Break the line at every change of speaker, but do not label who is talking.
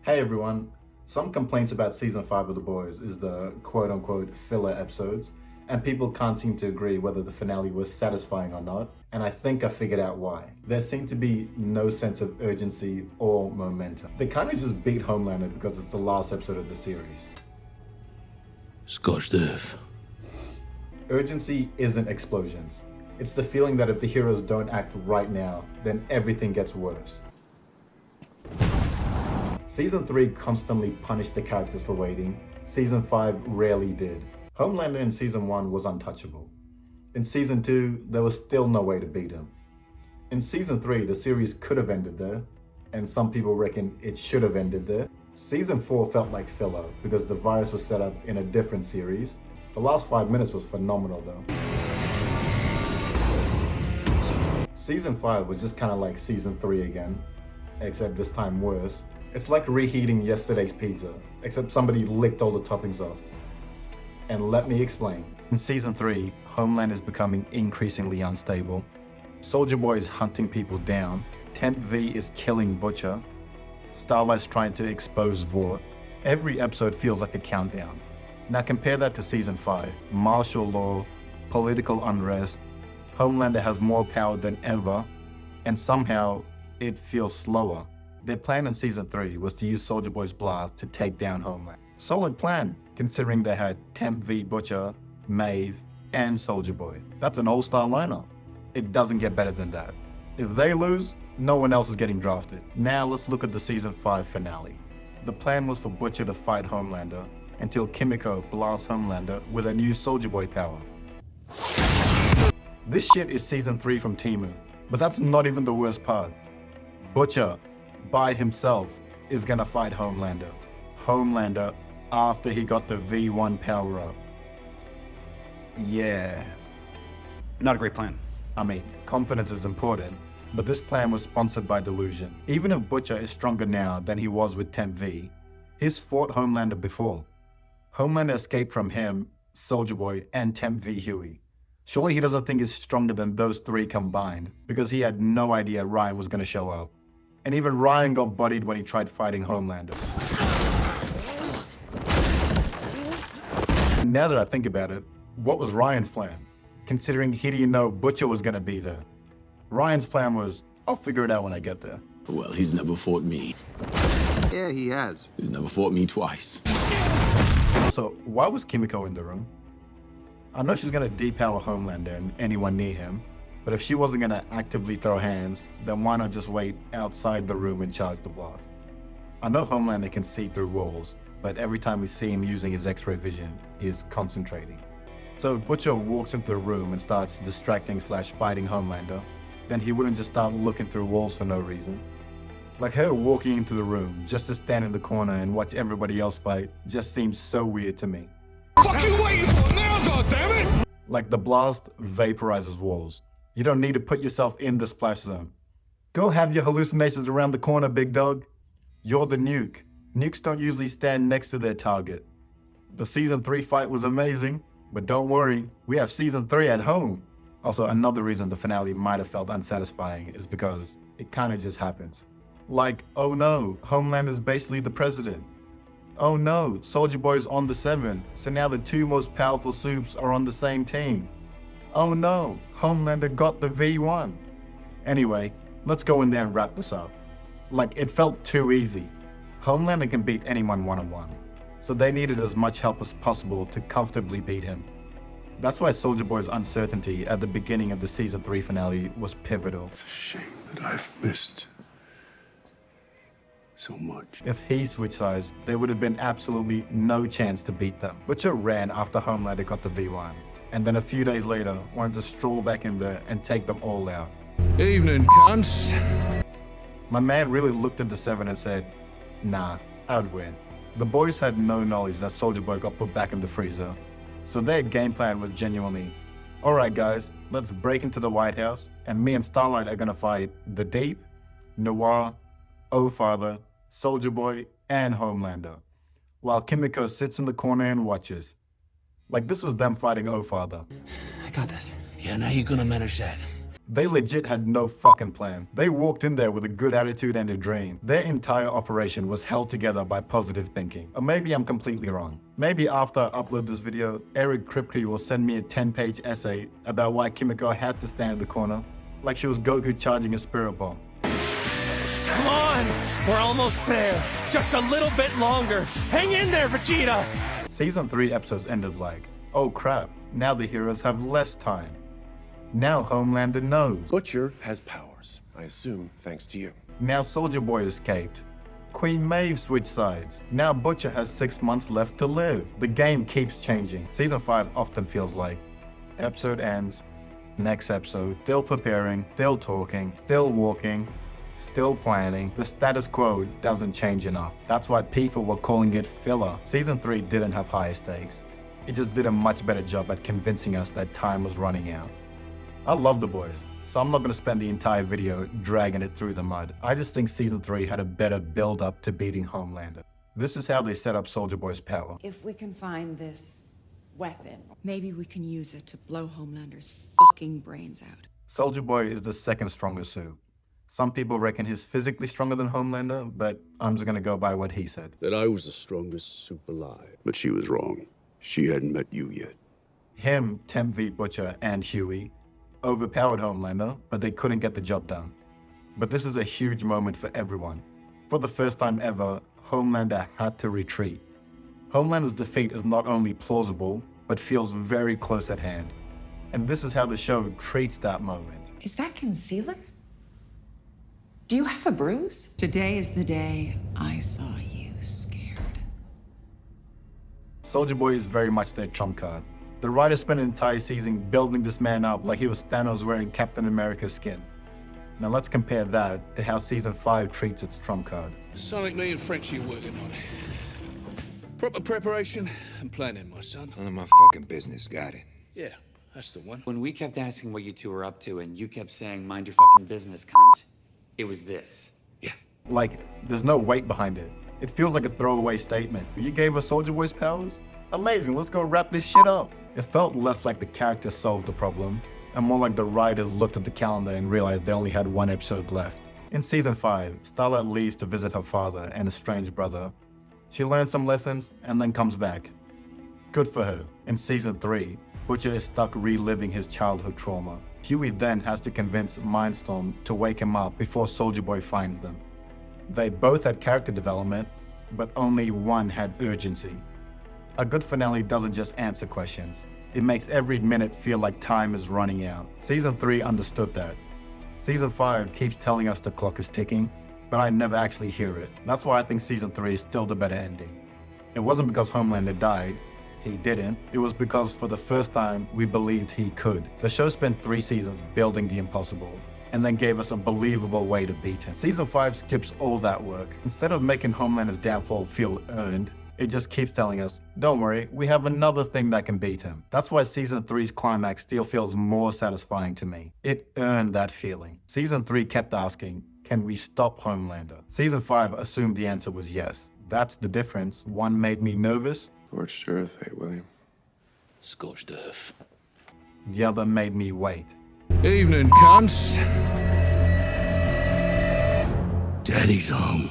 Hey everyone, some complaints about season 5 of The Boys is the quote-unquote filler episodes, and people can't seem to agree whether the finale was satisfying or not, and I think I figured out why. There seemed to be no sense of urgency or momentum. They kind of just beat Homelander because it's the last episode of the series.
Scorched earth.
Urgency isn't explosions. It's the feeling that if the heroes don't act right now, then everything gets worse. Season 3 constantly punished the characters for waiting. Season 5 rarely did. Homelander in Season 1 was untouchable. In Season 2, there was still no way to beat him. In Season 3, the series could have ended there, and some people reckon it should have ended there. Season 4 felt like filler because the virus was set up in a different series. The last 5 minutes was phenomenal though. Season 5 was just kind of like Season 3 again, except this time worse. It's like reheating yesterday's pizza, except somebody licked all the toppings off. And let me explain. In Season 3, Homeland is becoming increasingly unstable. Soldier Boy is hunting people down. Temp V is killing Butcher. Starlight's trying to expose Vought. Every episode feels like a countdown. Now compare that to Season 5. Martial law, political unrest, Homelander has more power than ever, and somehow it feels slower. Their plan in Season 3 was to use Soldier Boy's blast to take down Homeland. Solid plan, considering they had Temp V Butcher, Maeve, and Soldier Boy. That's an all-star lineup. It doesn't get better than that. If they lose, no one else is getting drafted. Now let's look at the Season 5 finale. The plan was for Butcher to fight Homelander until Kimiko blasts Homelander with a new Soldier Boy power. This shit is Season 3 from Temu, but that's not even the worst part. Butcher, by himself, is gonna fight Homelander. Homelander after he got the V1 power up. Yeah.
Not a great plan.
I mean, confidence is important, but this plan was sponsored by delusion. Even if Butcher is stronger now than he was with Temp V, he's fought Homelander before. Homelander escaped from him, Soldier Boy, and Temp V Huey. Surely he doesn't think he's stronger than those three combined, because he had no idea Ryan was gonna show up. And even Ryan got bodied when he tried fighting Homelander. Now that I think about it, what was Ryan's plan? Considering he didn't know Butcher was gonna be there. Ryan's plan was, I'll figure it out when I get there.
Well, he's never fought me.
Yeah, he has.
He's never fought me twice.
So why was Kimiko in the room? I know she's gonna depower Homelander and anyone near him, but if she wasn't gonna actively throw hands, then why not just wait outside the room and charge the blast? I know Homelander can see through walls, but every time we see him using his X-ray vision, he is concentrating. So if Butcher walks into the room and starts distracting/fighting Homelander, then he wouldn't just start looking through walls for no reason. Like her walking into the room just to stand in the corner and watch everybody else fight just seems so weird to me.
Fuck you waiting for now, goddammit!
Like the blast vaporizes walls. You don't need to put yourself in the splash zone. Go have your hallucinations around the corner, big dog. You're the nuke. Nukes don't usually stand next to their target. The Season 3 fight was amazing, but don't worry, we have Season 3 at home. Also, another reason the finale might have felt unsatisfying is because it kind of just happens. Like, oh no, Homelander's basically the president. Oh no, Soldier Boy's on the 7, so now the two most powerful soups are on the same team. Oh no, Homelander got the V1. Anyway, let's go in there and wrap this up. Like, it felt too easy. Homelander can beat anyone one-on-one, so they needed as much help as possible to comfortably beat him. That's why Soldier Boy's uncertainty at the beginning of the Season 3 finale was pivotal.
It's a shame that I've missed so much.
If he switched sides, there would have been absolutely no chance to beat them. Butcher ran after Homelander got the V1, and then a few days later wanted to stroll back in there and take them all out.
Evening, cunts.
My man really looked at the 7 and said, nah, I'd win. The boys had no knowledge that Soldier Boy got put back in the freezer, so their game plan was genuinely, alright guys, let's break into the White House, and me and Starlight are gonna fight the Deep, Noir, O-Father, Soldier Boy, and Homelander, while Kimiko sits in the corner and watches. Like, this was them fighting O-Father.
I got this. Yeah, now you're gonna manage that.
They legit had no fucking plan. They walked in there with a good attitude and a dream. Their entire operation was held together by positive thinking. Or maybe I'm completely wrong. Maybe after I upload this video, Eric Kripke will send me a 10-page essay about why Kimiko had to stand in the corner, like she was Goku charging a spirit bomb.
Come on! We're almost there. Just a little bit longer. Hang in there, Vegeta!
Season 3 episodes ended like, oh crap, now the heroes have less time. Now Homelander knows.
Butcher has powers, I assume thanks to you.
Now Soldier Boy escaped. Queen Maeve switched sides. Now Butcher has 6 months left to live. The game keeps changing. Season 5 often feels like episode ends, next episode, still preparing, still talking, still walking, still planning. The status quo doesn't change enough. That's why people were calling it filler. Season 3 didn't have higher stakes. It just did a much better job at convincing us that time was running out. I love The Boys, so I'm not going to spend the entire video dragging it through the mud. I just think Season 3 had a better build-up to beating Homelander. This is how they set up Soldier Boy's power.
If we can find this weapon, maybe we can use it to blow Homelander's fucking brains out.
Soldier Boy is the second strongest suit. Some people reckon he's physically stronger than Homelander, but I'm just going to go by what he said.
That I was the strongest suit alive. But she was wrong. She hadn't met you yet.
Him, Temp V, Butcher, and Huey overpowered Homelander, but they couldn't get the job done. But this is a huge moment for everyone. For the first time ever, Homelander had to retreat. Homelander's defeat is not only plausible, but feels very close at hand. And this is how the show treats that moment.
Is that concealer? Do you have a bruise? Today is the day I saw you scared.
Soldier Boy is very much their trump card. The writers spent an entire season building this man up like he was Thanos wearing Captain America's skin. Now let's compare that to how Season 5 treats its trump card.
Something me and Frenchie are working on. Proper preparation and planning, my son.
None of my fucking business, got it.
Yeah, that's the one.
When we kept asking what you two were up to and you kept saying, mind your fucking business, cunt, it was this.
Like, there's no weight behind it. It feels like a throwaway statement. You gave us Soldier Boy's powers? Amazing, let's go wrap this shit up. It felt less like the character solved the problem, and more like the writers looked at the calendar and realized they only had one episode left. In Season 5, Starlight leaves to visit her father and estranged brother. She learns some lessons and then comes back. Good for her. In Season 3, Butcher is stuck reliving his childhood trauma. Huey then has to convince Mindstorm to wake him up before Soldier Boy finds them. They both had character development, but only one had urgency. A good finale doesn't just answer questions. It makes every minute feel like time is running out. Season 3 understood that. Season 5 keeps telling us the clock is ticking, but I never actually hear it. That's why I think Season 3 is still the better ending. It wasn't because Homelander died. He didn't. It was because for the first time, we believed he could. The show spent 3 seasons building the impossible, and then gave us a believable way to beat him. Season 5 skips all that work. Instead of making Homelander's downfall feel earned, it just keeps telling us, don't worry, we have another thing that can beat him. That's why Season 3's climax still feels more satisfying to me. It earned that feeling. Season 3 kept asking, can we stop Homelander? Season 5 assumed the answer was yes. That's the difference. One made me nervous.
Scorched earth, eh, William?
Scorched earth.
The other made me wait.
Evening, cunts.
Daddy's home.